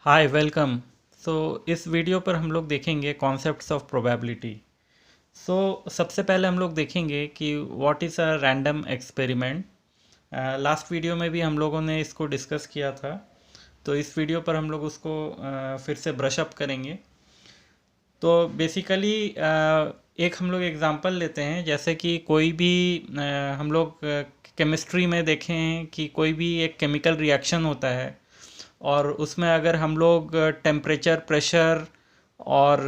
Hi welcome. सो इस video पर हम लोग देखेंगे कॉन्सेप्ट्स ऑफ प्रोबेबिलिटी। सबसे पहले हम लोग देखेंगे कि what is a random experiment. Last video में भी हम लोगों ने इसको डिस्कस किया था, तो इस वीडियो पर हम लोग उसको फिर से ब्रश अप करेंगे। तो बेसिकली एक हम लोग एग्जांपल लेते हैं, जैसे कि कोई भी हम लोग केमिस्ट्री में देखें कि कोई भी एक केमिकल रिएक्शन होता है और उसमें अगर हम लोग टेम्परेचर, प्रेशर और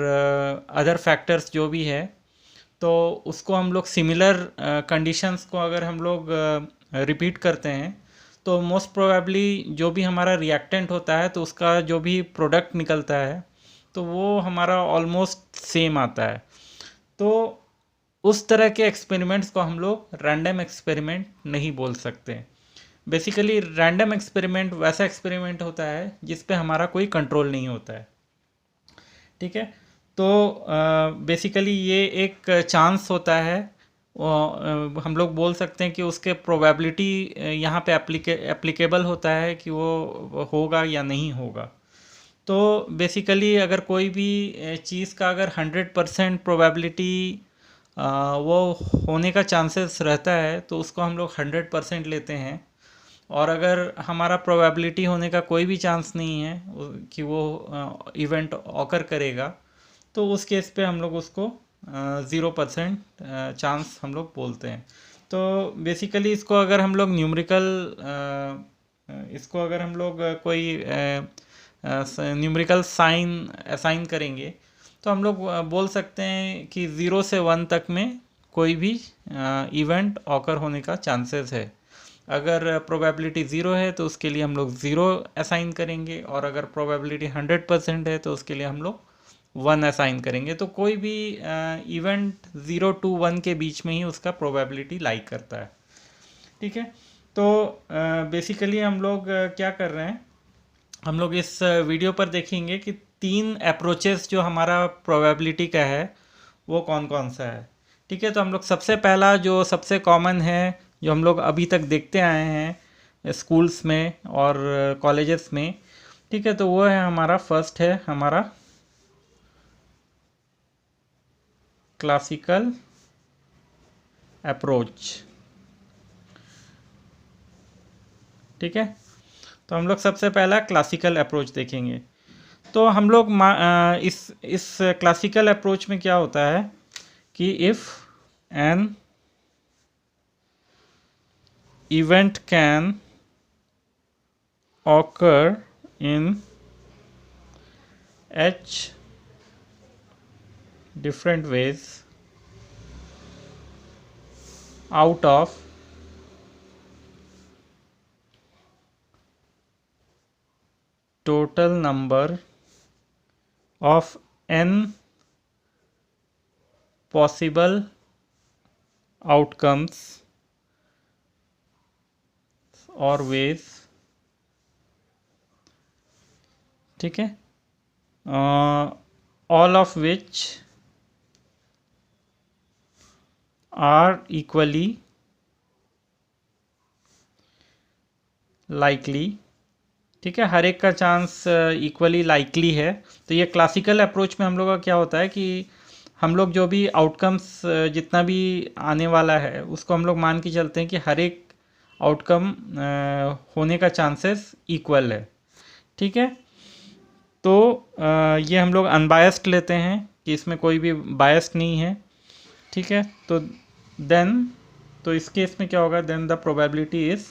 अदर फैक्टर्स जो भी है, तो उसको हम लोग सिमिलर कंडीशंस को अगर हम लोग रिपीट करते हैं तो मोस्ट प्रोबेबली जो भी हमारा रिएक्टेंट होता है तो उसका जो भी प्रोडक्ट निकलता है तो वो हमारा ऑलमोस्ट सेम आता है। तो उस तरह के एक्सपेरिमेंट्स को हम लोग रैंडम एक्सपेरिमेंट नहीं बोल सकते। बेसिकली रैंडम एक्सपेरिमेंट वैसा एक्सपेरिमेंट होता है जिस पे हमारा कोई कंट्रोल नहीं होता है। ठीक है। तो बेसिकली ये एक चांस होता है। हम लोग बोल सकते हैं कि उसके प्रोबेबिलिटी यहाँ पे एप्लीकेबल होता है कि वो होगा या नहीं होगा। तो बेसिकली अगर कोई भी चीज़ का अगर 100% प्रोबेबिलिटी वो होने का चांसेस रहता है तो उसको हम लोग 100% लेते हैं। और अगर हमारा प्रोबेबिलिटी होने का कोई भी चांस नहीं है कि वो इवेंट ऑकर करेगा, तो उस केस पे हम लोग उसको 0% चांस हम लोग बोलते हैं। तो बेसिकली इसको अगर हम लोग न्यूमेरिकल इसको अगर हम लोग कोई न्यूमेरिकल साइन असाइन करेंगे तो हम लोग बोल सकते हैं कि 0 से 1 तक में कोई भी इवेंट ऑकर होने का चांसेस है। अगर प्रोबेबिलिटी 0 है तो उसके लिए हम लोग 0 असाइन करेंगे, और अगर प्रोबेबिलिटी 100% है तो उसके लिए हम लोग 1 असाइन करेंगे। तो कोई भी इवेंट 0 to 1 के बीच में ही उसका प्रोबेबिलिटी लाई करता है। ठीक है। तो बेसिकली हम लोग क्या कर रहे हैं, हम लोग इस वीडियो पर देखेंगे कि 3 अप्रोचेस जो हमारा प्रोबेबिलिटी का है वो कौन कौन सा है। ठीक है। तो हम लोग सबसे पहला जो सबसे कॉमन है, जो हम लोग अभी तक देखते आए हैं स्कूल्स में और कॉलेजेस में, ठीक है, तो वो है हमारा फर्स्ट है हमारा क्लासिकल अप्रोच। ठीक है। तो हम लोग सबसे पहला क्लासिकल अप्रोच देखेंगे। तो हम लोग इस क्लासिकल अप्रोच में क्या होता है कि if an event can occur in h different ways out of total number of n possible outcomes or ways। ठीक है। all of which are equally likely। ठीक है, हर एक का चांस इक्वली लाइकली है। तो ये क्लासिकल अप्रोच में हम लोग का क्या होता है कि हम लोग जो भी आउटकम्स जितना भी आने वाला है उसको हम लोग मान के चलते हैं कि हर एक आउटकम होने का चांसेस इक्वल है। ठीक है। तो ये हम लोग अनबायस्ड लेते हैं कि इसमें कोई भी बायस्ड नहीं है। ठीक है। तो इस केस में क्या होगा, then the probability is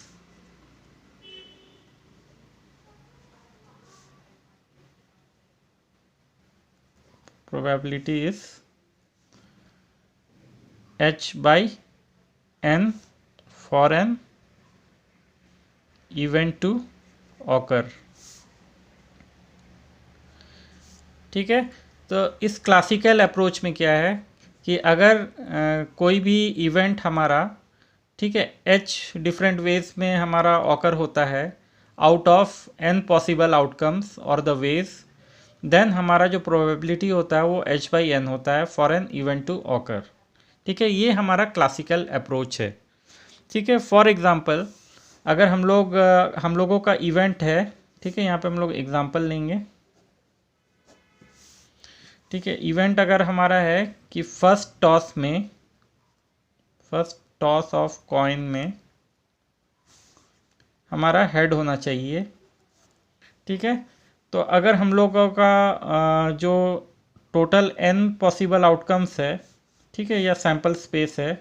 h by n for an event to occur। ठीक है। तो इस क्लासिकल अप्रोच में क्या है कि अगर कोई भी इवेंट हमारा, ठीक है, h डिफरेंट वेज में हमारा ऑकर होता है out of n possible outcomes और द वेज, देन हमारा जो प्रोबेबिलिटी होता है वो h बाई n होता है for an event to occur. ठीक है, ये हमारा क्लासिकल अप्रोच है। ठीक है। फॉर एग्जांपल अगर हम लोगों का इवेंट है, ठीक है, यहाँ पे हम लोग एग्जांपल लेंगे। ठीक है, इवेंट अगर हमारा है कि फर्स्ट टॉस ऑफ कॉइन में हमारा हेड होना चाहिए। ठीक है, तो अगर हम लोगों का जो टोटल n पॉसिबल आउटकम्स है, ठीक है, या सैंपल स्पेस है,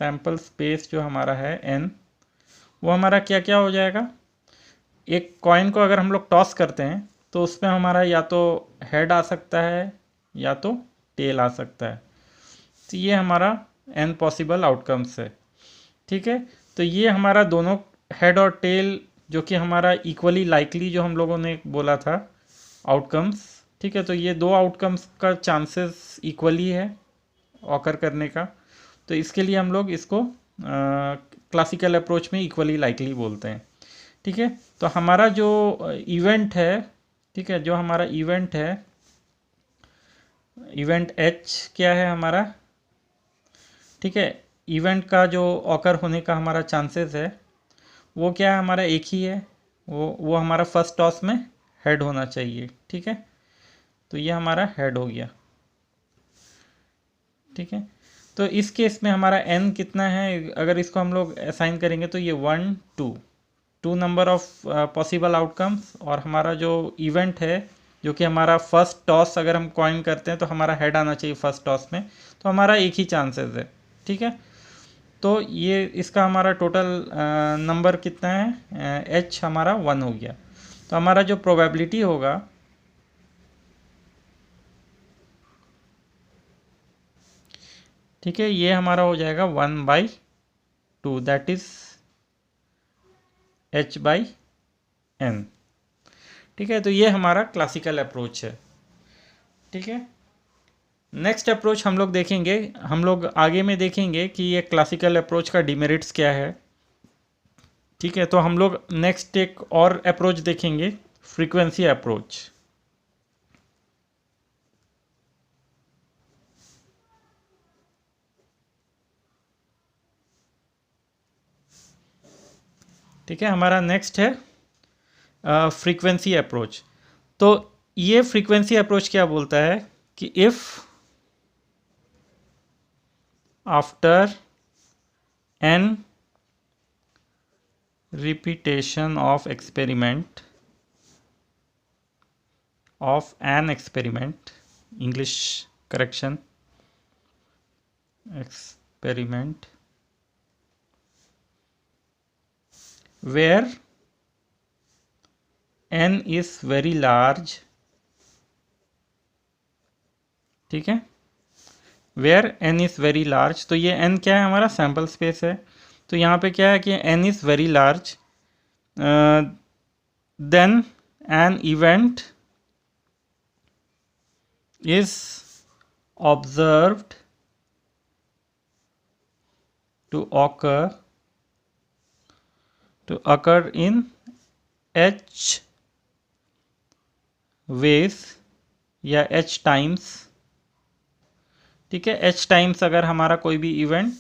सैंपल स्पेस जो हमारा है n, वो हमारा क्या क्या हो जाएगा। एक कॉइन को अगर हम लोग टॉस करते हैं तो उसमें हमारा या तो हेड आ सकता है या तो टेल आ सकता है। तो ये हमारा n पॉसिबल आउटकम्स है। ठीक है, तो ये हमारा दोनों हेड और टेल जो कि हमारा इक्वली लाइकली जो हम लोगों ने बोला था आउटकम्स। ठीक है, तो ये दो आउटकम्स का चांसेस इक्वली है ऑकर करने का, तो इसके लिए हम लोग इसको क्लासिकल अप्रोच में इक्वली लाइकली बोलते हैं। ठीक है, तो हमारा जो इवेंट है, ठीक है, जो हमारा इवेंट है, इवेंट h क्या है हमारा। ठीक है, इवेंट का जो ऑकर होने का हमारा चांसेस है वो क्या है हमारा एक ही है, वो हमारा फर्स्ट टॉस में हेड होना चाहिए। ठीक है, तो ये हमारा हेड हो गया। ठीक है, तो इस केस में हमारा n कितना है, अगर इसको हम लोग असाइन करेंगे तो ये 1 2 नंबर ऑफ पॉसिबल आउटकम्स, और हमारा जो इवेंट है जो कि हमारा फर्स्ट टॉस अगर हम कॉइन करते हैं तो हमारा हेड आना चाहिए फर्स्ट टॉस में, तो हमारा एक ही चांसेस है। ठीक है, तो ये इसका हमारा टोटल नंबर कितना है, h हमारा 1 हो गया। तो हमारा जो प्रोबेबिलिटी होगा, ठीक है, ये हमारा हो जाएगा 1/2, दैट इज h/n। ठीक है, तो ये हमारा क्लासिकल अप्रोच है। ठीक है, नेक्स्ट अप्रोच हम लोग देखेंगे, हम लोग आगे में देखेंगे कि ये क्लासिकल अप्रोच का डिमेरिट्स क्या है। ठीक है, तो हम लोग नेक्स्ट एक और अप्रोच देखेंगे, फ्रीक्वेंसी अप्रोच। ठीक है, हमारा नेक्स्ट है फ्रीक्वेंसी अप्रोच। तो ये फ्रीक्वेंसी अप्रोच क्या बोलता है कि if after n repetition of an experiment, English correction, experiment where n is very large, ठीक है, where n is very large, तो ये n क्या है हमारा सैम्पल स्पेस है। तो यहाँ पे क्या है कि n is very large, then an event is observed to occur in h ways या h टाइम्स। ठीक है, h टाइम्स अगर हमारा कोई भी इवेंट,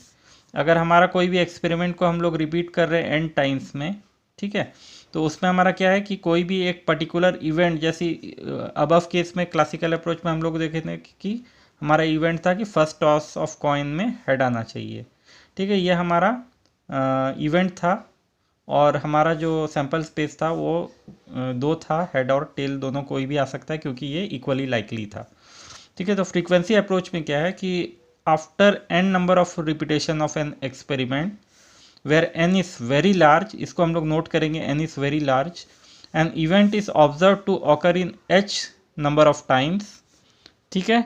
अगर हमारा कोई भी एक्सपेरिमेंट को हम लोग रिपीट कर रहे हैं n टाइम्स में, ठीक है, तो उसमें हमारा क्या है कि कोई भी एक पर्टिकुलर इवेंट, जैसी अबव केस में क्लासिकल अप्रोच में हम लोग देखे थे कि हमारा इवेंट था कि फर्स्ट टॉस ऑफ कॉइन में हेड आना चाहिए। ठीक है, ये हमारा इवेंट था, और हमारा जो सैम्पल स्पेस था वो दो था, हेड और टेल दोनों कोई भी आ सकता है क्योंकि ये इक्वली लाइकली था। ठीक है, तो फ्रीक्वेंसी अप्रोच में क्या है कि after n number of repetition of an experiment where n is very large, इसको हम लोग नोट करेंगे, n is very large, and event is observe to occur in h number of times. ठीक है,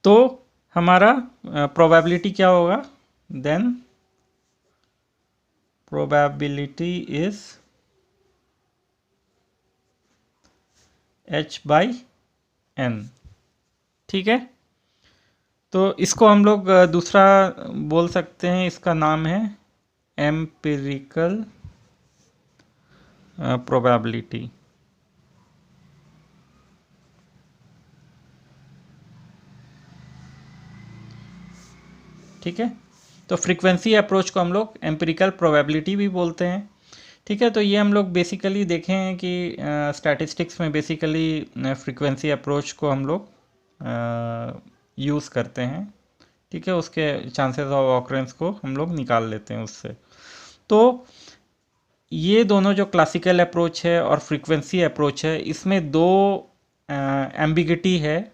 तो हमारा प्रोबेबिलिटी क्या होगा, देन probability is h/n। ठीक है, तो इसको हम लोग दूसरा बोल सकते हैं, इसका नाम है एम्पिरिकल प्रोबेबिलिटी। ठीक है, तो फ्रीक्वेंसी अप्रोच को हम लोग एम्पिरिकल प्रोबेबिलिटी भी बोलते हैं। ठीक है, तो ये हम लोग बेसिकली देखे हैं कि स्टैटिस्टिक्स में बेसिकली फ्रीक्वेंसी अप्रोच को हम लोग यूज़ करते हैं। ठीक है, उसके चांसेस ऑफ ऑकरेंस को हम लोग निकाल लेते हैं उससे। तो ये दोनों जो क्लासिकल अप्रोच है और फ्रीक्वेंसी अप्रोच है, इसमें दो एम्बिगिटी है।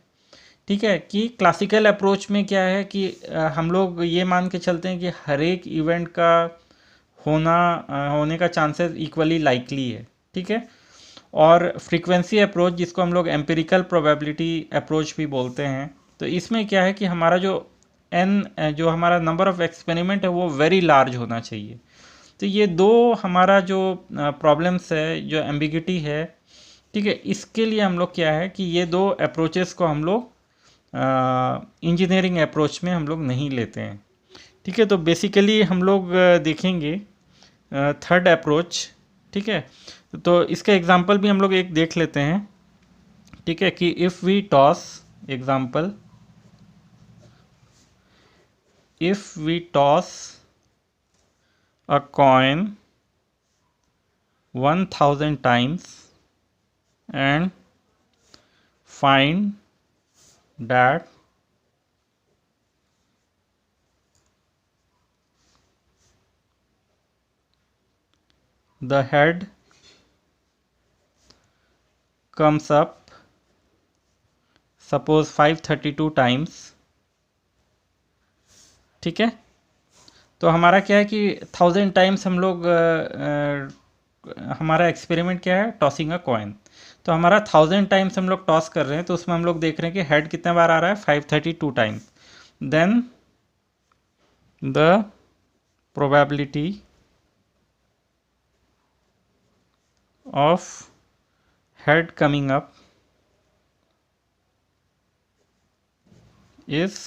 ठीक है, कि क्लासिकल अप्रोच में क्या है कि हम लोग ये मान के चलते हैं कि हर एक इवेंट का होने का चांसेस इक्वली लाइकली है। ठीक है, और फ्रीक्वेंसी अप्रोच जिसको हम लोग एम्पिरिकल प्रोबेबिलिटी अप्रोच भी बोलते हैं, तो इसमें क्या है कि हमारा जो हमारा नंबर ऑफ एक्सपेरिमेंट है वो वेरी लार्ज होना चाहिए। तो ये दो हमारा जो प्रॉब्लम्स है, जो एम्बिगिटी है, ठीक है, इसके लिए हम लोग क्या है कि ये दो अप्रोचेस को हम लोग इंजीनियरिंग अप्रोच में हम लोग नहीं लेते हैं। ठीक है, तो बेसिकली हम लोग देखेंगे थर्ड अप्रोच। ठीक है, तो इसका एग्जांपल भी हम लोग एक देख लेते हैं। ठीक है, कि if we toss example, if we toss a coin 1000 times and find that the head comes up suppose 532 times। ठीक है, तो हमारा क्या है कि 1000 टाइम्स हम लोग हमारा एक्सपेरिमेंट क्या है, टॉसिंग अ कॉइन। तो हमारा 1000 टाइम्स हम लोग टॉस कर रहे हैं, तो उसमें हम लोग देख रहे हैं कि हेड कितने बार आ रहा है, 532 times. Then the probability of head coming up is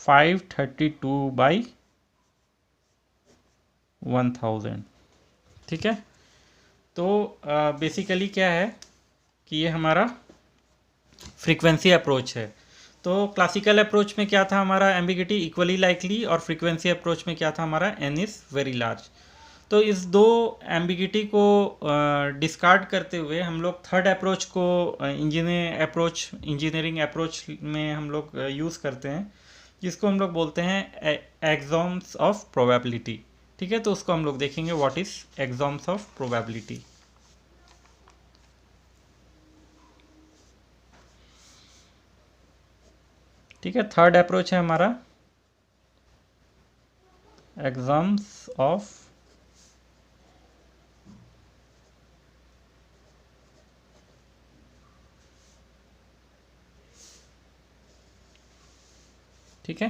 532/1000। ठीक है, तो बेसिकली क्या है कि ये हमारा फ्रीक्वेंसी अप्रोच है। तो क्लासिकल अप्रोच में क्या था हमारा, एम्बिगिटी इक्वली लाइकली, और फ्रीक्वेंसी अप्रोच में क्या था हमारा, एन इज़ वेरी लार्ज। तो इस दो एम्बिगिटी को डिस्कार्ड करते हुए हम लोग थर्ड अप्रोच को इंजीनियरिंग अप्रोच में हम लोग यूज़ करते हैं, जिसको हम लोग बोलते हैं एक्सॉम्स ऑफ प्रोबेबिलिटी। ठीक है, तो उसको हम लोग देखेंगे, व्हाट इज एक्सॉम्स ऑफ प्रोबेबिलिटी। ठीक है, थर्ड अप्रोच है हमारा एक्सॉम्स ऑफ ठीक है,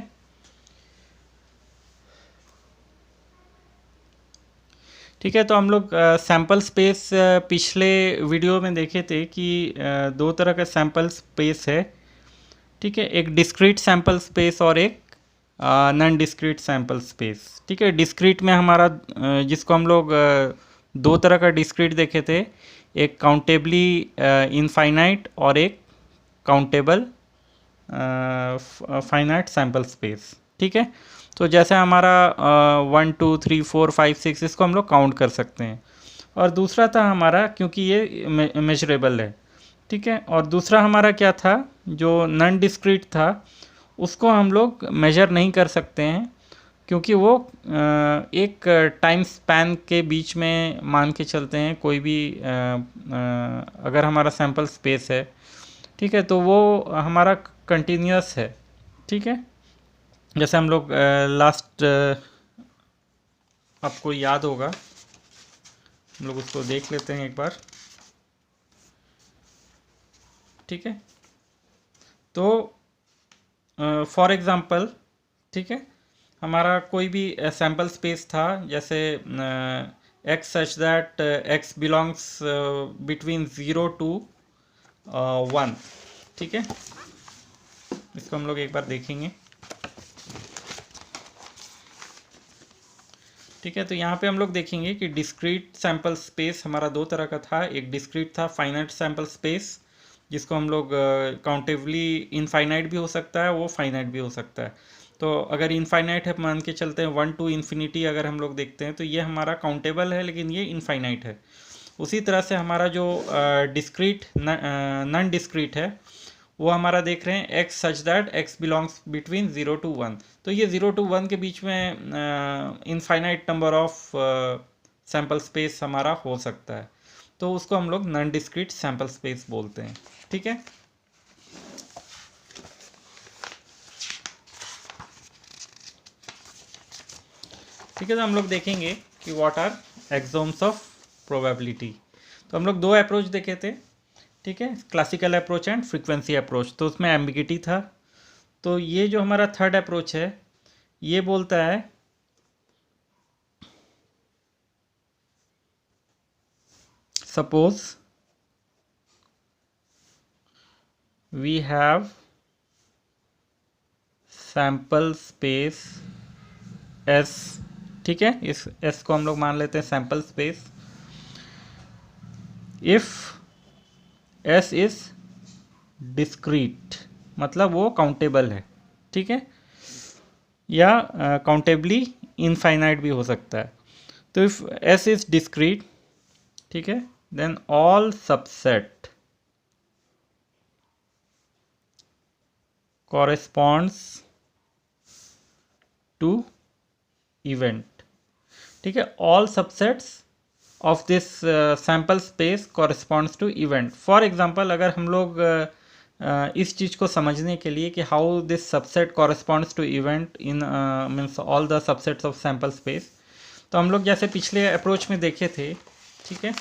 ठीक है, तो हम लोग सैम्पल स्पेस पिछले वीडियो में देखे थे कि दो तरह का सैम्पल स्पेस है। ठीक है, एक डिस्क्रीट सैम्पल स्पेस और एक नॉन डिस्क्रीट सैम्पल स्पेस। ठीक है, डिस्क्रीट में हमारा जिसको हम लोग दो तरह का डिस्क्रीट देखे थे, एक काउंटेबली इनफाइनाइट और एक काउंटेबल फाइनाइट सैम्पल स्पेस। ठीक है, तो जैसे हमारा 1 2 3 4 5 6 इसको हम लोग काउंट कर सकते हैं। और दूसरा था हमारा, क्योंकि ये मेजरेबल है। ठीक है, और दूसरा हमारा क्या था, जो नॉन डिस्क्रीट था, उसको हम लोग मेजर नहीं कर सकते हैं, क्योंकि वो एक टाइम स्पैन के बीच में मान के चलते हैं कोई भी अगर हमारा सैम्पल स्पेस है। ठीक है, तो वो हमारा कंटिन्यूस है। ठीक है, जैसे हम लोग लास्ट आपको याद होगा, हम लोग उसको देख लेते हैं एक बार। ठीक है, तो फॉर एग्ज़ाम्पल, ठीक है, हमारा कोई भी सैम्पल स्पेस था, जैसे x such that x belongs between 0 to 1। ठीक है, इसको हम लोग एक बार देखेंगे। ठीक है, तो यहाँ पे हम लोग देखेंगे कि डिस्क्रीट सैम्पल स्पेस हमारा दो तरह का था। एक डिस्क्रीट था फाइनाइट सैम्पल स्पेस, जिसको हम लोग काउंटेबली इनफाइनाइट भी हो सकता है, वो फाइनाइट भी हो सकता है। तो अगर इनफाइनाइट है मान के चलते हैं 1 to इन्फिनिटी अगर हम लोग देखते हैं तो ये हमारा काउंटेबल है लेकिन ये इनफाइनाइट है। उसी तरह से हमारा जो डिस्क्रीट नॉन डिस्क्रीट है वो हमारा देख रहे हैं x such that x belongs between 0 to 1। तो ये 0 to 1 के बीच में infinite number of sample space हमारा हो सकता है, तो उसको हम लोग नॉन डिस्क्रीट सैम्पल स्पेस बोलते हैं। ठीक है, ठीक है। तो हम लोग देखेंगे कि व्हाट आर एक्सोम्स ऑफ प्रोबेबिलिटी। तो हम लोग दो अप्रोच देखे थे, ठीक है, classical approach and frequency approach. तो उसमें एम्बिगिटी था। तो ये जो हमारा थर्ड अप्रोच है ये बोलता है suppose we have sample space S, ठीक है, इस एस को हम लोग मान लेते हैं sample space. If S is discrete मतलब वो काउंटेबल है, ठीक है, या काउंटेबली इनफाइनाइट भी हो सकता है। तो इफ एस इज डिस्क्रीट, ठीक है, then all subset corresponds to event, ठीक है, all subsets of this sample space corresponds to event. For example अगर हम लोग इस चीज़ को समझने के लिए कि how this subset corresponds to event in means all the subsets of sample space, तो हम लोग जैसे पिछले अप्रोच में देखे थे, ठीक है,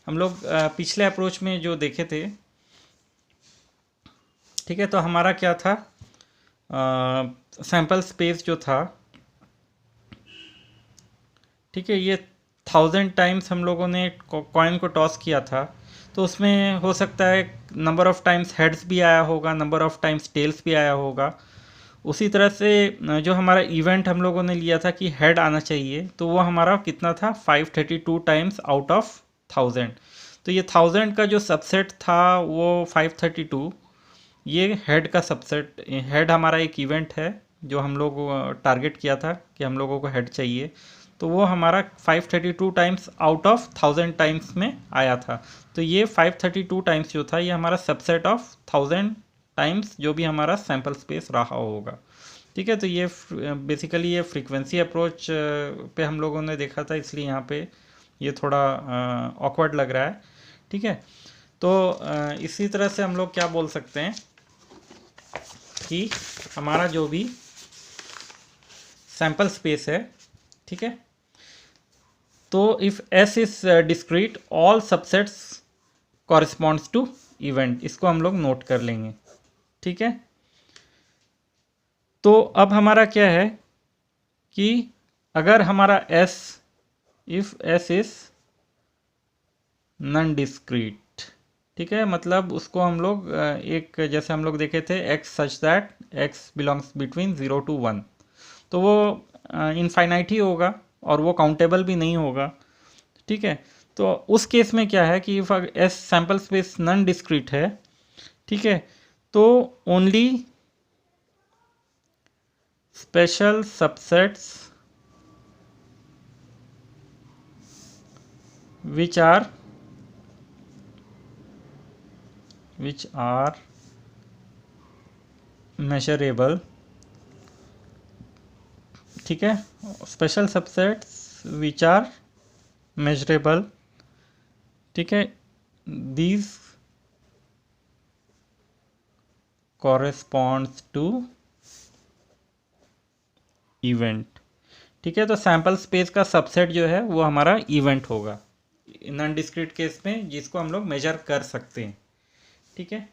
हम लोग पिछले अप्रोच में जो देखे थे, ठीक है, तो हमारा क्या था, सैम्पल स्पेस जो था, ठीक है, ये 1000 टाइम्स हम लोगों ने कॉइन को टॉस किया था। तो उसमें हो सकता है नंबर ऑफ टाइम्स हेड्स भी आया होगा, नंबर ऑफ टाइम्स टेल्स भी आया होगा। उसी तरह से जो हमारा इवेंट हम लोगों ने लिया था कि हेड आना चाहिए, तो वो हमारा कितना था 532 टाइम्स आउट ऑफ 1000। तो ये 1000 का जो सबसेट था वो 532, ये हेड का सबसेट, हेड हमारा एक इवेंट है जो हम लोग टारगेट किया था कि हम लोगों को हेड चाहिए, तो वो हमारा 532 टाइम्स आउट ऑफ 1000 टाइम्स में आया था। तो ये 532 टाइम्स जो था ये हमारा सबसेट ऑफ 1000 टाइम्स जो भी हमारा सैम्पल स्पेस रहा होगा, ठीक है। तो ये बेसिकली ये फ्रीक्वेंसी अप्रोच पे हम लोगों ने देखा था, इसलिए यहाँ पे ये थोड़ा ऑकवर्ड लग रहा है, ठीक है। तो इसी तरह से हम लोग क्या बोल सकते हैं कि हमारा जो भी सैम्पल स्पेस है, ठीक है, तो if S is discrete all subsets corresponds to event, इसको हम लोग नोट कर लेंगे, ठीक है। तो अब हमारा क्या है कि अगर हमारा S, if S is non discrete, ठीक है, मतलब उसको हम लोग एक जैसे हम लोग देखे थे x such that x belongs between 0 to 1, तो वो इनफाइनाइट ही होगा और वो काउंटेबल भी नहीं होगा, ठीक है। तो उस केस में क्या है कि if S sample space non discrete है, ठीक है, तो only special subsets which are measurable, ठीक है, special subsets which are measurable, ठीक है, दीज कॉरेस्पॉन्ड्स टू इवेंट, ठीक है। तो सैम्पल स्पेस का सबसेट जो है वो हमारा इवेंट होगा नॉन डिस्क्रीट केस में, जिसको हम लोग मेजर कर सकते हैं, ठीक है।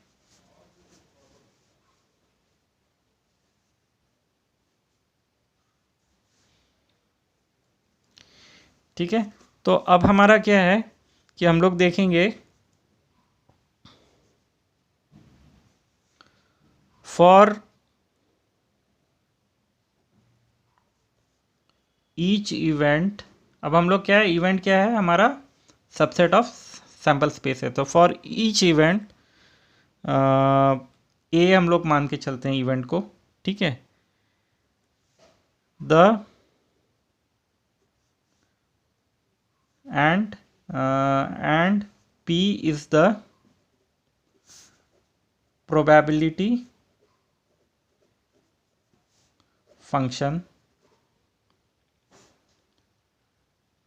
ठीक है, तो अब हमारा क्या है कि हम लोग देखेंगे फॉर ईच इवेंट। अब हम लोग क्या है, इवेंट क्या है हमारा सबसेट ऑफ सैम्पल स्पेस है, तो फॉर ईच इवेंट ए हम लोग मान के चलते हैं इवेंट को, ठीक है। The and P is the probability function,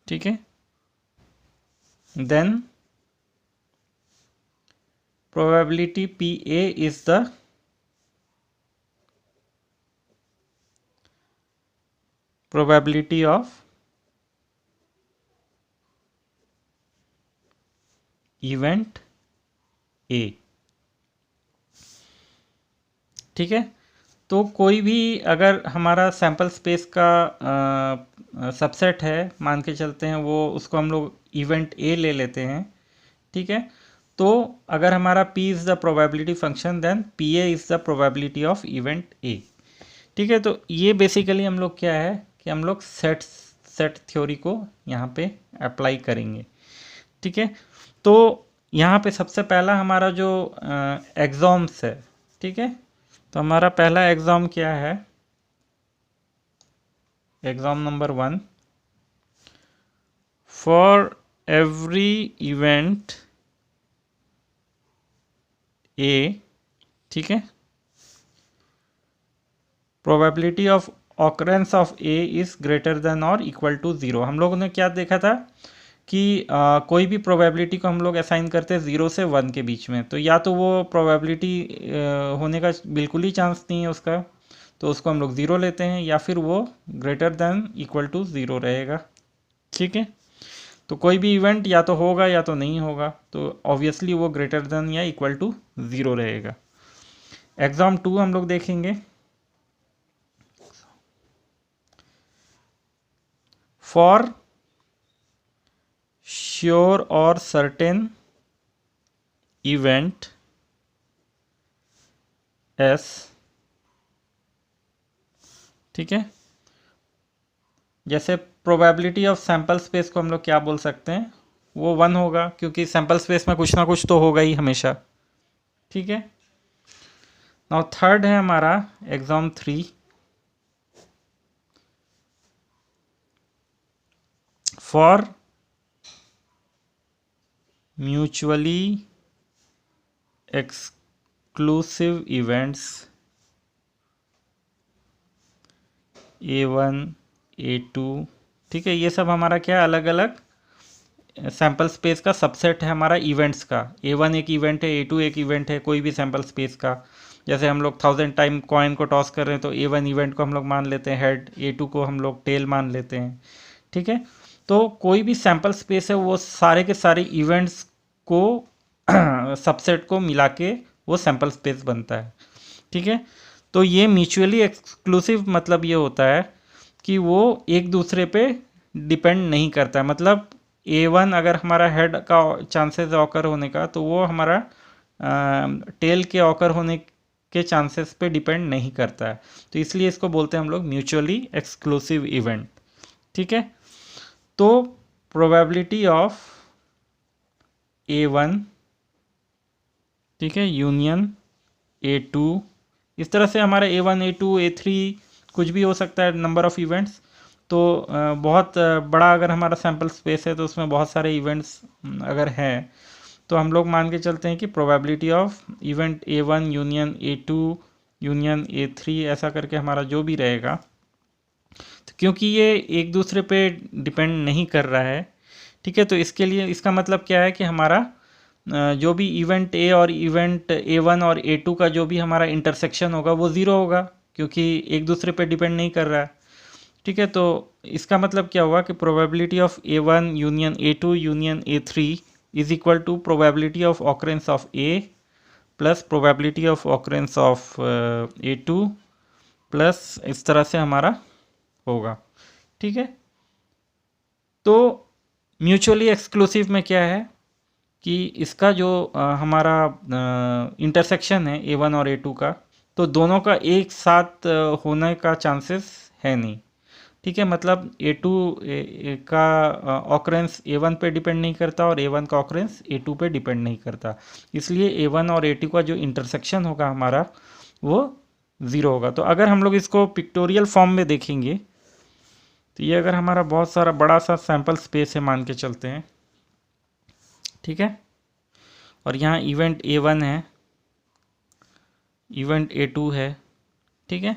ठीक है। then probability PA is the probability of event A, ठीक है। तो कोई भी अगर हमारा सैंपल स्पेस का सबसेट है, मान के चलते हैं वो, उसको हम लोग इवेंट ए ले लेते हैं, ठीक है। तो अगर हमारा P is the probability function, then PA is the probability of event A, ठीक है। तो ये बेसिकली हम लोग क्या है कि हम लोग सेट थ्योरी को यहाँ पे अप्लाई करेंगे, ठीक है। तो यहाँ पे सबसे पहला हमारा जो एग्जाम्स है, ठीक है। तो हमारा पहला एग्जाम क्या है, exam number 1, for every event A, ठीक है, probability of occurrence of A is greater then और इक्वल टू 0। हम लोगों ने क्या देखा था कि कोई भी प्रोबेबिलिटी को हम लोग असाइन करते हैं 0 से 1 के बीच में, तो या तो वो प्रोबेबिलिटी होने का बिल्कुल ही चांस नहीं है उसका, तो उसको हम लोग 0 लेते हैं, या फिर वो ग्रेटर देन इक्वल टू 0 रहेगा, ठीक है। तो कोई भी इवेंट या तो होगा या तो नहीं होगा, तो ऑब्वियसली वो ग्रेटर देन या इक्वल टू 0 रहेगा। एग्जाम 2 हम लोग देखेंगे, फॉर श्योर और सर्टेन इवेंट एस, ठीक है। जैसे प्रोबेबिलिटी ऑफ सैंपल स्पेस को हम लोग क्या बोल सकते हैं, वो 1 होगा, क्योंकि सैंपल स्पेस में कुछ ना कुछ तो होगा ही हमेशा, ठीक है। नाउ थर्ड है हमारा exam 3, for mutually exclusive events A1 A2, ठीक है। ये सब हमारा क्या है, अलग अलग सैंपल स्पेस का सबसेट है हमारा इवेंट्स का। A1 एक इवेंट है, A2 एक इवेंट है, कोई भी सैंपल स्पेस का। जैसे हम लोग 1000 टाइम कॉइन को टॉस कर रहे हैं, तो A1 इवेंट को हम लोग मान लेते हैं हेड, A2 को हम लोग टेल मान लेते हैं, ठीक है। तो कोई भी सैंपल स्पेस है, वो सारे के सारे इवेंट्स को सबसेट को मिला के वो सैंपल स्पेस बनता है, ठीक है। तो ये म्यूचुअली एक्सक्लूसिव मतलब ये होता है कि वो एक दूसरे पे डिपेंड नहीं करता है। मतलब A1 अगर हमारा हेड का चांसेस ऑकर होने का, तो वो हमारा टेल के ऑकर होने के चांसेस पे डिपेंड नहीं करता है, तो इसलिए इसको बोलते हैं हम लोग म्यूचुअली एक्सक्लूसिव इवेंट, ठीक है। तो प्रोबेबिलिटी ऑफ A1, ठीक है, यूनियन A2, इस तरह से हमारा A1 A2 A3 कुछ भी हो सकता है नंबर ऑफ इवेंट्स। तो बहुत बड़ा अगर हमारा सैंपल स्पेस है, तो उसमें बहुत सारे इवेंट्स अगर हैं, तो हम लोग मान के चलते हैं कि probability of event A1 union A2 union A3 ऐसा करके हमारा जो भी रहेगा, तो क्योंकि ये एक दूसरे पे डिपेंड नहीं कर रहा है, ठीक है। तो इसके लिए इसका मतलब क्या है कि हमारा जो भी इवेंट A और इवेंट A1 और A2 का जो भी हमारा इंटरसेक्शन होगा वो 0 होगा, क्योंकि एक दूसरे पे डिपेंड नहीं कर रहा है, ठीक है। तो इसका मतलब क्या हुआ कि probability of A1 union A2 union A3 is equal to probability of occurrence of A plus probability of occurrence of A2 plus इस तरह से हमारा होगा, ठीक है। तो म्यूचुअली एक्सक्लूसिव में क्या है कि इसका जो हमारा इंटरसेक्शन है A1 और A2 का, तो दोनों का एक साथ होने का चांसेस है नहीं। ठीक है, मतलब A2 का ऑकरेंस A1 पे डिपेंड नहीं करता और A1 का ऑकरेंस A2 पे डिपेंड नहीं करता, इसलिए A1 और A2 का जो इंटरसेक्शन होगा हमारा वो ज़ीरो होगा। तो अगर हम लोग इसको पिक्टोरियल फॉर्म में देखेंगे तो ये अगर हमारा बहुत सारा बड़ा सा सैंपल स्पेस है मान के चलते हैं, ठीक है, और यहाँ इवेंट A1 है, इवेंट A2 है, ठीक है,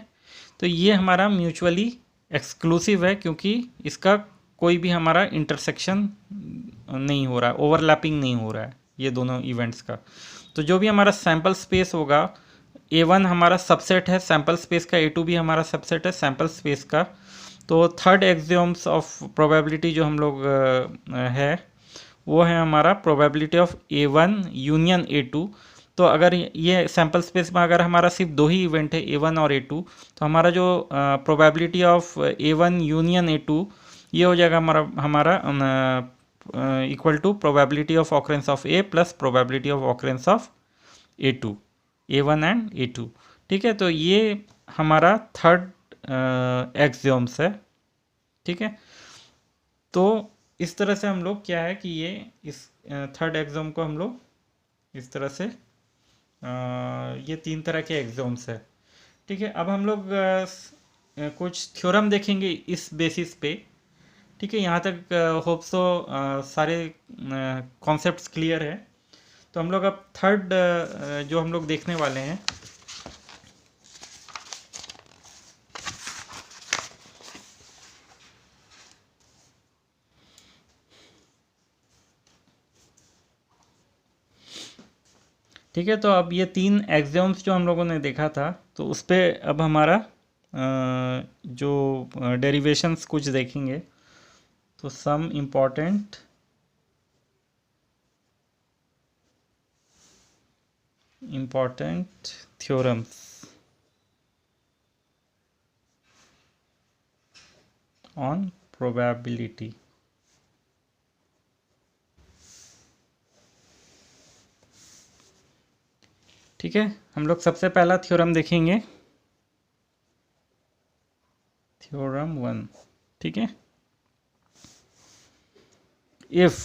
तो ये हमारा म्यूचुअली एक्सक्लूसिव है क्योंकि इसका कोई भी हमारा इंटरसेक्शन नहीं हो रहा है, ओवरलैपिंग नहीं हो रहा है ये दोनों इवेंट्स का। तो जो भी हमारा सैंपल स्पेस होगा, A1 हमारा सबसेट है सैंपल स्पेस का, A2 भी हमारा सबसेट है सैंपल स्पेस का। तो थर्ड एक्सियोम्स ऑफ प्रोबेबिलिटी जो हम लोग है वो है हमारा probability of A1 union A2। तो अगर ये सैंपल स्पेस में अगर हमारा सिर्फ दो ही इवेंट है A1 और A2, तो हमारा जो probability of A1 union A2 ये हो जाएगा हमारा equal to probability of occurrence of A plus probability of occurrence of A2, A1 and A2। ठीक है, तो ये हमारा थर्ड एक्सियोम्स है, ठीक है। तो इस तरह से हम लोग क्या है कि ये इस थर्ड एक्सियोम को हम लोग इस तरह से ये तीन तरह के एक्सियोम्स है, ठीक है। अब हम लोग कुछ थ्योरम देखेंगे इस बेसिस पे, ठीक है। यहाँ तक होप सो सारे कॉन्सेप्ट्स क्लियर है। तो हम लोग अब थर्ड जो हम लोग देखने वाले हैं, ठीक है। तो अब ये तीन एक्सियोम्स जो हम लोगों ने देखा था, तो उस पर अब हमारा जो डेरिवेशंस कुछ देखेंगे। तो some important theorems on probability. ठीक है, हम लोग सबसे पहला थ्योरम देखेंगे, थ्योरम 1, ठीक है। If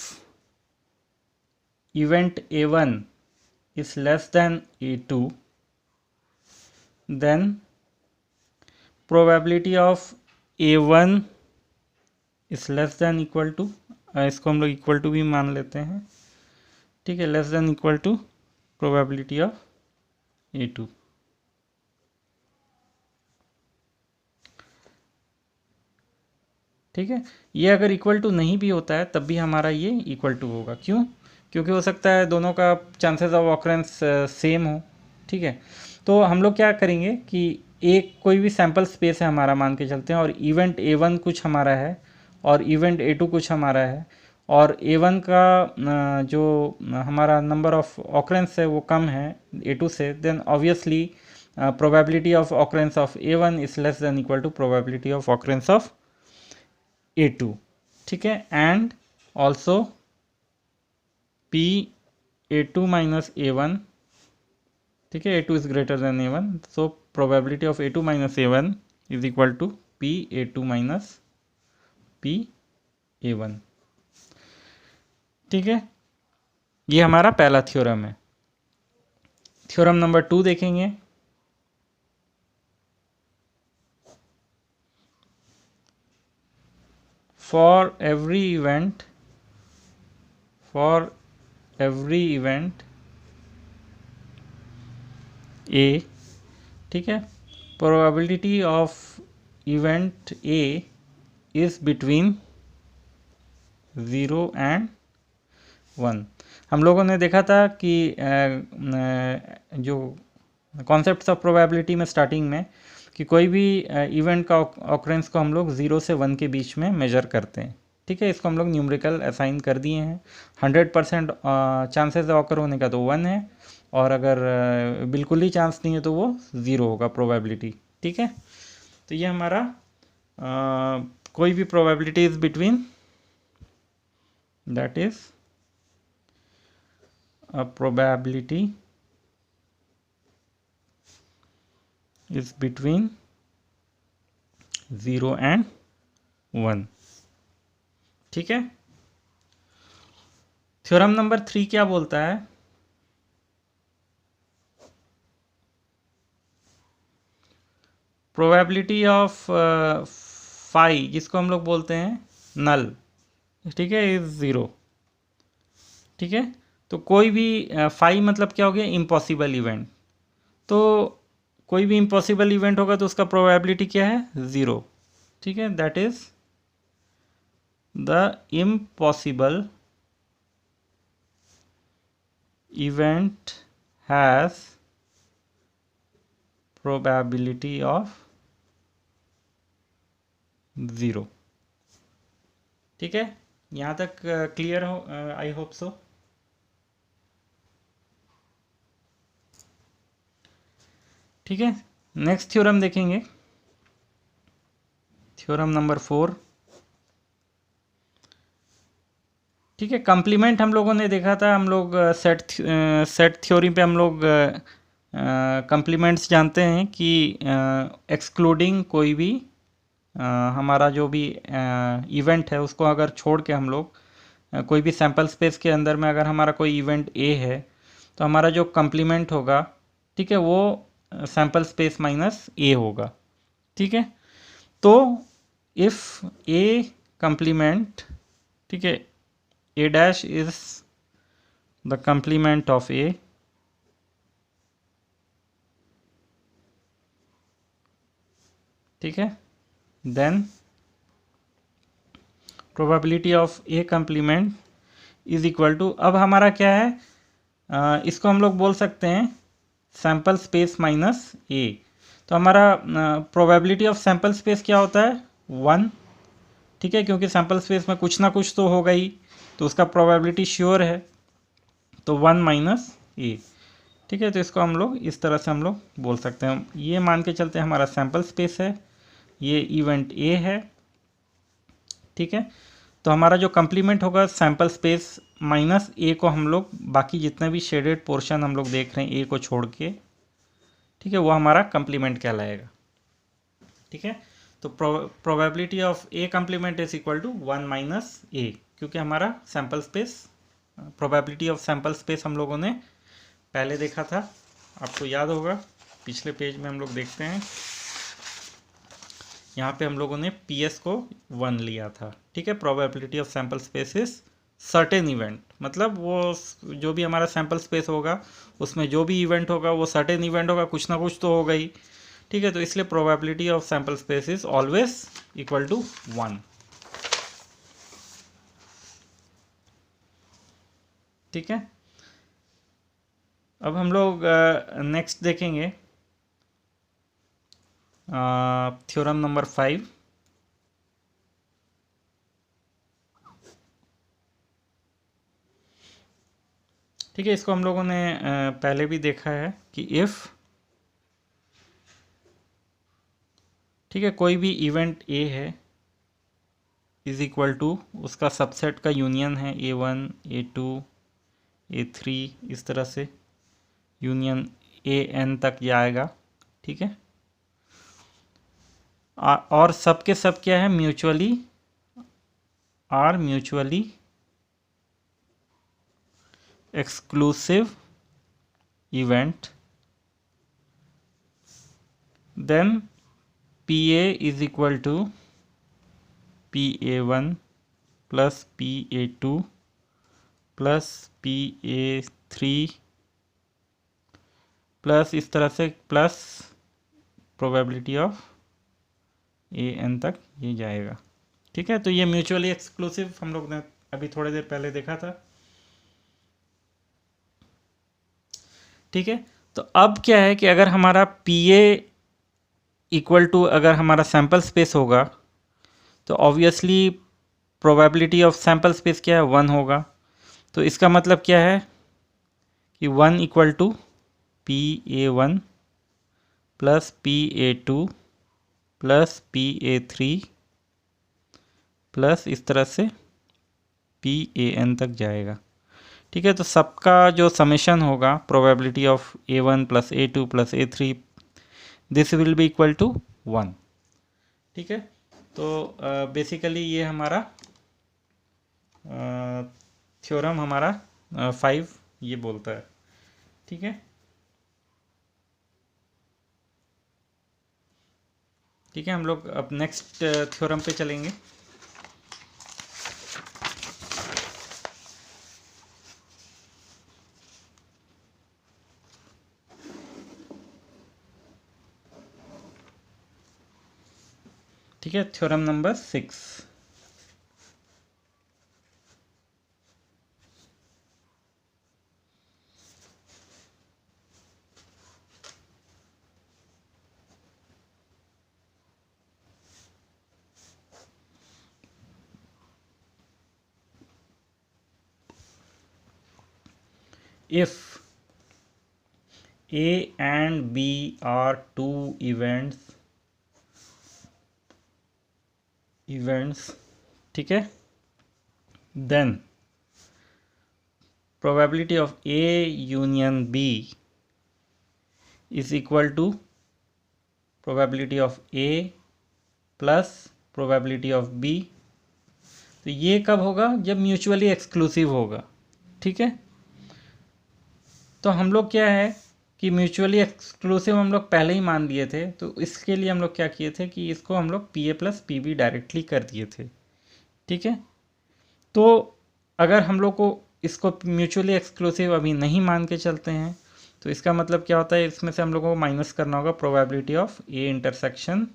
event A1 is less than A2, then probability of A1 is less than equal to, इसको हम लोग इक्वल टू भी मान लेते हैं, ठीक है, less than equal to probability of A2। ठीक है, ये अगर इक्वल टू नहीं भी होता है तब भी हमारा ये इक्वल टू होगा। क्यों? क्योंकि हो सकता है दोनों का चांसेस ऑफ ऑकरेंस सेम हो, ठीक है। तो हम लोग क्या करेंगे कि एक कोई भी सैंपल स्पेस है हमारा मान के चलते हैं, और इवेंट A1 कुछ हमारा है और इवेंट A2 कुछ हमारा है, और A1 का जो हमारा नंबर ऑफ ऑकरेंस है वो कम है A2 से, then obviously probability of occurrence of A1 is less than equal to probability of occurrence of A2, ठीक है। And also P A2 minus A1, ठीक है, A2 is greater than A1, so probability of A2 minus A1 is equal to P A2 minus P A1, ठीक है। ये हमारा पहला theorem है। थ्योरम नंबर 2 देखेंगे। फॉर एवरी इवेंट A, ठीक है, probability of event A is between 0 and 1। हम लोगों ने देखा था कि जो कॉन्सेप्ट्स ऑफ प्रोबेबिलिटी में स्टार्टिंग में कि कोई भी इवेंट का ऑकरेंस को हम लोग 0 से 1 के बीच में मेजर करते हैं, ठीक है। इसको हम लोग न्यूमेरिकल असाइन कर दिए हैं। 100% चांसेस ऑकर होने का तो 1 है, और अगर बिल्कुल ही चांस नहीं है तो वो 0 होगा प्रोबेबिलिटी, ठीक है। तो ये हमारा कोई भी probability is between, that is a probability is between 0 and 1। ठीक है। थ्योरम नंबर 3 क्या बोलता है? प्रोबेबिलिटी ऑफ फाई, जिसको हम लोग बोलते हैं नल, ठीक है, इज 0। ठीक है। तो कोई भी फाई मतलब क्या हो गया? Impossible event. तो कोई भी इम्पॉसिबल इवेंट होगा तो उसका प्रोबेबिलिटी क्या है? 0। ठीक है, that is the impossible event has probability of 0। ठीक है, यहाँ तक क्लियर हो? I hope so. ठीक है, नेक्स्ट थ्योरम देखेंगे, थ्योरम नंबर 4। ठीक है, कंप्लीमेंट हम लोगों ने देखा था, हम लोग सेट थ्योरी पे हम लोग कंप्लीमेंट्स जानते हैं कि एक्सक्लूडिंग कोई भी हमारा जो भी इवेंट है उसको अगर छोड़ के हम लोग कोई भी सैम्पल स्पेस के अंदर में अगर हमारा कोई इवेंट ए है तो हमारा जो कंप्लीमेंट होगा, ठीक है, वो सैम्पल स्पेस माइनस ए होगा। ठीक है, तो इफ़ ए कंप्लीमेंट, ठीक है, A dash is the complement of A, ठीक है, then probability of A complement is equal to, अब हमारा क्या है, इसको हम लोग बोल सकते हैं सैम्पल स्पेस माइनस ए। तो हमारा प्रोबेबिलिटी ऑफ सैम्पल स्पेस क्या होता है? 1। ठीक है, क्योंकि सैम्पल स्पेस में कुछ ना कुछ तो होगा ही, तो उसका प्रोबेबिलिटी श्योर है, तो 1 माइनस ए। ठीक है, तो इसको हम लोग इस तरह से हम लोग बोल सकते हैं, ये मान के चलते हैं हमारा सैम्पल स्पेस है, ये इवेंट ए है। ठीक है, तो हमारा जो कंप्लीमेंट होगा सैम्पल स्पेस माइनस ए को हम लोग बाकी जितने भी शेडेड पोर्शन हम लोग देख रहे हैं ए को छोड़ के, ठीक है, वो हमारा कंप्लीमेंट कहलाएगा। ठीक है, तो probability of A complement is equal to 1 minus A, क्योंकि हमारा sample space, probability of sample space हम लोगों ने पहले देखा था, आपको याद होगा, पिछले पेज में हम लोग देखते हैं, यहाँ पे हम लोगों ने पी एस को 1 लिया था। ठीक है, probability of sample space is certain event, मतलब वो जो भी हमारा सैम्पल स्पेस होगा उसमें जो भी इवेंट होगा वो सर्टेन इवेंट होगा, कुछ ना कुछ तो होगा ही। ठीक है, तो इसलिए probability of sample space is always equal to 1। ठीक है, अब हम लोग नेक्स्ट देखेंगे थ्योरम नंबर 5। ठीक है, इसको हम लोगों ने पहले भी देखा है कि इफ़, ठीक है, कोई भी इवेंट ए है इज इक्वल टू उसका सबसेट का यूनियन है A1 A2 A3, इस तरह से यूनियन AN तक जाएगा। ठीक है, और सब के सब क्या है? Mutually or mutually exclusive event, then PA is equal to PA1 plus PA2 plus PA3 plus इस तरह से प्लस प्रोबेबिलिटी ऑफ AN तक ये जाएगा। ठीक है, तो ये म्यूचुअली एक्सक्लूसिव हम लोग ने अभी थोड़ी देर पहले देखा था। ठीक है, तो अब क्या है कि अगर हमारा PA इक्वल टू अगर हमारा सैम्पल स्पेस होगा तो obviously probability of sample space क्या है? 1 होगा। तो इसका मतलब क्या है कि 1 equal to PA1 plus PA2 plus PA3 plus इस तरह से PAN तक जाएगा। ठीक है, तो सबका जो समेशन होगा probability of A1 plus A2 plus A3, this will be equal to 1। ठीक है, तो बेसिकली ये हमारा थ्योरम हमारा 5 ये बोलता है। ठीक है, ठीक है, हम लोग अब नेक्स्ट थ्योरम पे चलेंगे। ठीक है, theorem number 6। If A and B are two events, ठीक है, then probability of A union B is equal to probability of A plus probability of B। तो ये कब होगा? जब म्यूचुअली एक्सक्लूसिव होगा। ठीक है, तो हम लोग क्या है कि म्यूचुअली एक्सक्लूसिव हम लोग पहले ही मान लिए थे, तो इसके लिए हम लोग क्या किए थे कि इसको हम लोग P A plus P be directly कर दिए थे। ठीक है, तो अगर हम लोग को इसको म्यूचुअली एक्सक्लूसिव अभी नहीं मान के चलते हैं, तो इसका मतलब क्या होता है, इसमें से हम लोगों को माइनस करना होगा probability of A intersection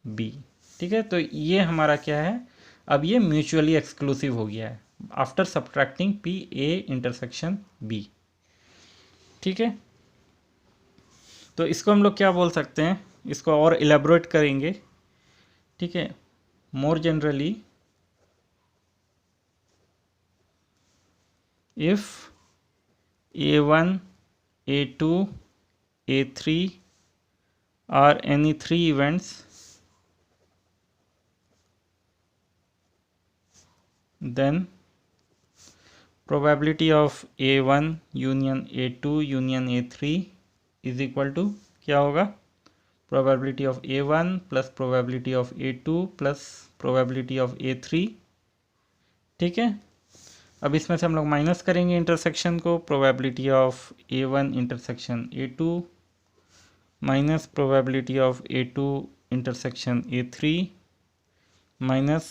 B. ठीक है, तो ये हमारा क्या है, अब ये म्यूचुअली एक्सक्लूसिव हो गया है after subtracting P A intersection B. ठीक है, तो इसको हम लोग क्या बोल सकते हैं, इसको और इलेबोरेट करेंगे। ठीक है, more generally if A1, A2, A3 are any three events, then probability of A1 union A2 union A3 is equal to क्या होगा, probability of A1 plus probability of A2 plus probability of A3। ठीक है, अब इसमें से हम लोग minus करेंगे इंटरसेक्शन को, probability of A1 intersection A2 minus probability of A2 intersection A3 minus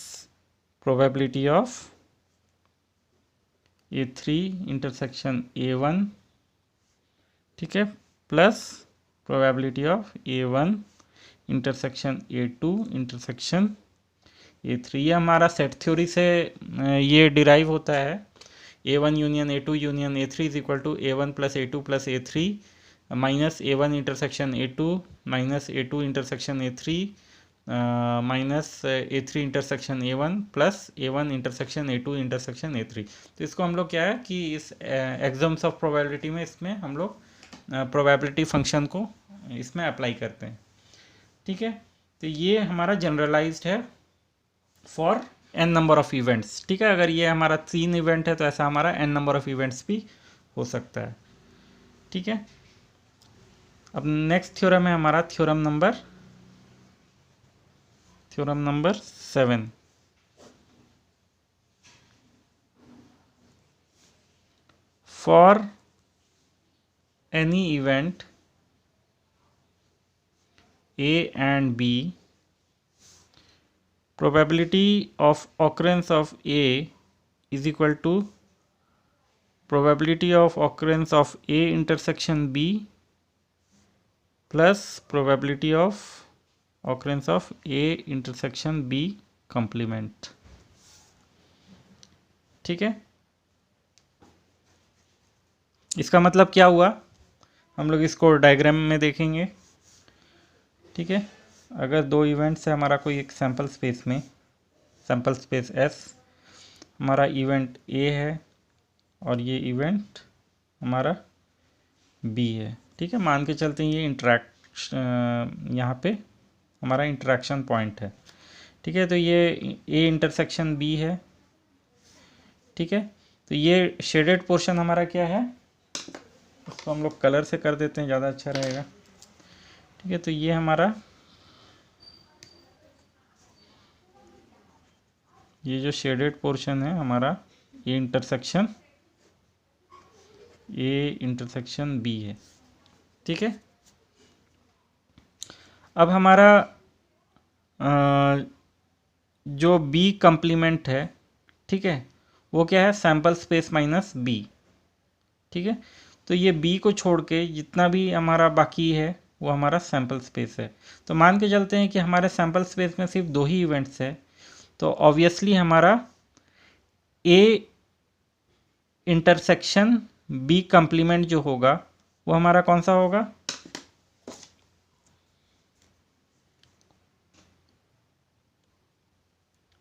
probability of A3 intersection A1। ठीक है, plus probability of A1 intersection A2 intersection A3। ये हमारा सेट थ्योरी से ये डिराइव होता है। A1 union A2 union A3 is equal to A1 plus A2 plus A3 minus A1 intersection A2 minus A2 intersection A3 minus A3 intersection A1 plus A1 intersection A2 intersection A3। तो इसको हम लोग क्या है कि इस exams of probability में इसमें हम लोग प्रोबेबिलिटी फंक्शन को इसमें अप्लाई करते हैं। ठीक है, तो ये हमारा जनरलाइज्ड है for n number of events. ठीक है, अगर ये हमारा 3 इवेंट है तो ऐसा हमारा n नंबर ऑफ इवेंट्स भी हो सकता है। ठीक है, अब नेक्स्ट थ्योरम है हमारा theorem number 7। For any event A and B, probability of occurrence of A is equal to probability of occurrence of A intersection B plus probability of occurrence of A intersection B complement। ठीक है, इसका मतलब क्या हुआ, हम लोग इसको diagram में देखेंगे। ठीक है, अगर दो इवेंट्स है हमारा कोई एक सैम्पल स्पेस में, सैम्पल स्पेस S, हमारा इवेंट A है और ये इवेंट हमारा B है। ठीक है, मान के चलते हैं ये यहाँ पे हमारा इंटरेक्शन पॉइंट है। ठीक है, तो ये A इंटरसेक्शन B है। ठीक है, तो ये शेडेड पोर्शन हमारा क्या है, उसको हम लोग कलर से कर देते हैं, ज़्यादा अच्छा रहेगा। ठीक है, तो ये हमारा ये जो शेडेड पोर्शन है हमारा ए इंटरसेक्शन बी है। ठीक है, अब हमारा जो बी कंप्लीमेंट है, ठीक है, वो क्या है, सैम्पल स्पेस माइनस बी। ठीक है, तो ये बी को छोड़ के जितना भी हमारा बाकी है वो हमारा सैम्पल स्पेस है। तो मान के चलते हैं कि हमारे सैम्पल स्पेस में सिर्फ 2 ही इवेंट्स है, तो ऑब्वियसली हमारा ए इंटरसेक्शन बी कंप्लीमेंट जो होगा वो हमारा कौन सा होगा,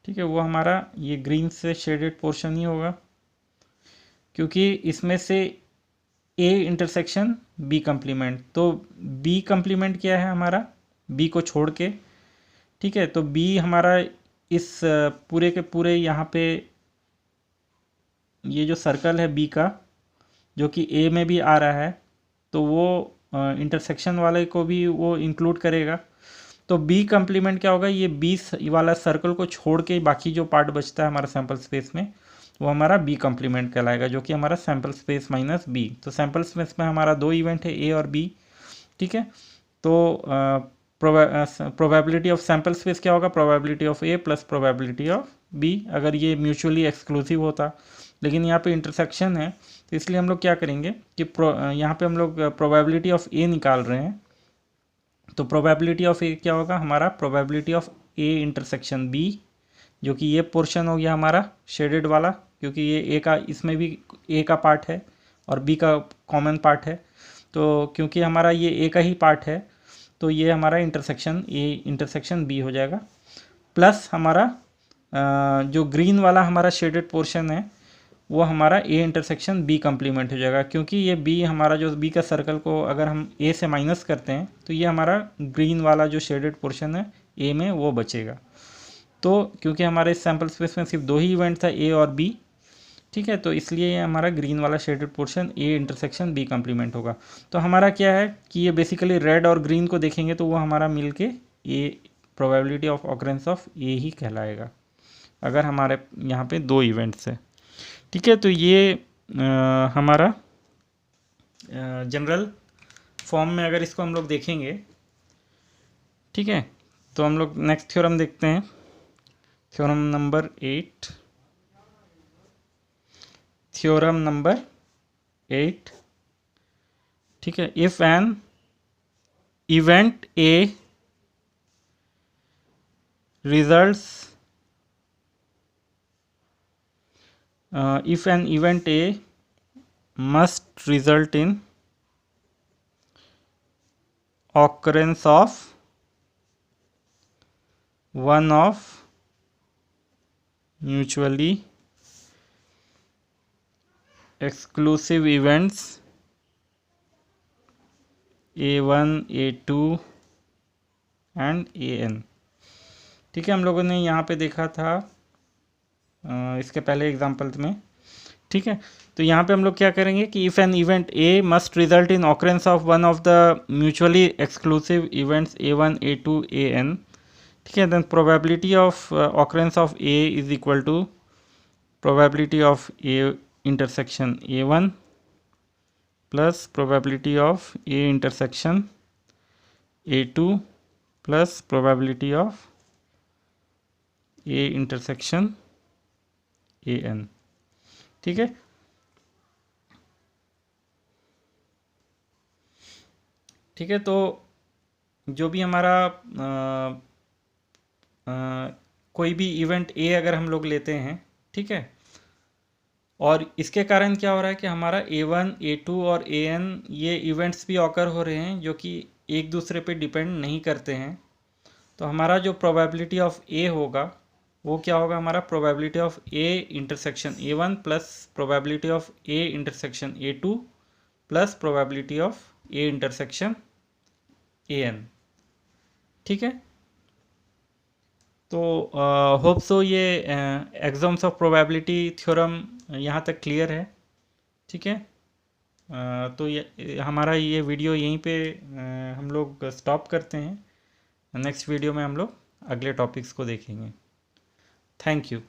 ठीक है, वो हमारा ये ग्रीन से शेडेड पोर्शन ही होगा, क्योंकि इसमें से ए इंटरसेक्शन बी कंप्लीमेंट, तो बी कंप्लीमेंट क्या है हमारा, बी को छोड़ के। ठीक है, तो बी हमारा इस पूरे के पूरे यहाँ पे ये जो सर्कल है बी का, जो कि ए में भी आ रहा है, तो वो इंटरसेक्शन वाले को भी वो इंक्लूड करेगा। तो बी कंप्लीमेंट क्या होगा, ये बी वाला सर्कल को छोड़ के बाकी जो पार्ट बचता है हमारा सैम्पल स्पेस में, वो हमारा बी कंप्लीमेंट कहलाएगा, जो कि हमारा सैम्पल स्पेस माइनस बी। तो सैम्पल स्पेस में हमारा 2 इवेंट है, ए और बी। ठीक है, तो प्रोबेबिलिटी ऑफ सैम्पल स्पेस क्या होगा, probability of A plus probability of B, अगर ये म्यूचुअली एक्सक्लूसिव होता। लेकिन यहाँ पे इंटरसेक्शन है, तो इसलिए हम लोग क्या करेंगे कि यहाँ पे हम लोग प्रोबेबिलिटी ऑफ ए निकाल रहे हैं। तो प्रोबेबिलिटी ऑफ ए क्या होगा हमारा, probability of A intersection B, जो कि ये पोर्शन हो गया हमारा शेडेड वाला, क्योंकि ये ए का, इसमें भी ए का पार्ट है और बी का कॉमन पार्ट है। तो क्योंकि हमारा ये ए का ही पार्ट है, तो ये हमारा इंटरसेक्शन ए इंटरसेक्शन बी हो जाएगा, प्लस हमारा जो ग्रीन वाला हमारा शेडेड पोर्शन है वो हमारा ए इंटरसेक्शन बी कंप्लीमेंट हो जाएगा, क्योंकि ये बी हमारा जो बी का सर्कल को अगर हम ए से माइनस करते हैं तो ये हमारा ग्रीन वाला जो शेडेड पोर्शन है ए में वो बचेगा। तो क्योंकि हमारे सैम्पल स्पेस में सिर्फ 2 ही इवेंट था, ए और बी, ठीक है, तो इसलिए ये हमारा ग्रीन वाला shaded portion A intersection B complement होगा। तो हमारा क्या है कि ये बेसिकली रेड और ग्रीन को देखेंगे तो वो हमारा मिल के ए प्रोबेबिलिटी ऑफ ऑकरेंस ऑफ ए ही कहलाएगा, अगर हमारे यहाँ पे 2 इवेंट्स है। ठीक है, तो ये हमारा जनरल फॉर्म में अगर इसको हम लोग देखेंगे, ठीक है, तो हम लोग नेक्स्ट थ्योरम देखते हैं, थ्योरम नंबर 8। थ्योरम नंबर 8, ठीक है, if N event A results if an event A must result in occurrence of one of mutually exclusive events A1, A2 and AN। ठीक है, हम लोगों ने यहाँ पे देखा था इसके पहले एग्जाम्पल में। ठीक है, तो यहाँ पे हम लोग क्या करेंगे कि if an event A must result in occurrence of one of the mutually exclusive events A1, A2, AN, ठीक है, then probability of occurrence of A is equal to probability of A intersection A1 plus probability of A intersection A2 plus probability of A intersection AN। ठीक है, ठीक है, तो जो भी हमारा कोई भी इवेंट ए अगर हम लोग लेते हैं, ठीक है, और इसके कारण क्या हो रहा है कि हमारा A1, A2 और AN ये इवेंट्स भी ऑकर हो रहे हैं जो कि एक दूसरे पे डिपेंड नहीं करते हैं। तो हमारा जो प्रोबेबिलिटी ऑफ ए होगा वो क्या होगा, हमारा probability of A intersection A1 plus probability of A intersection A2 plus probability of A intersection AN। ठीक है, तो होप सो ये एक्सम्स ऑफ प्रोबेबिलिटी थ्योरम यहाँ तक क्लियर है। ठीक है, तो ये हमारा ये वीडियो यहीं पे हम लोग स्टॉप करते हैं। नेक्स्ट वीडियो में हम लोग अगले टॉपिक्स को देखेंगे। Thank you.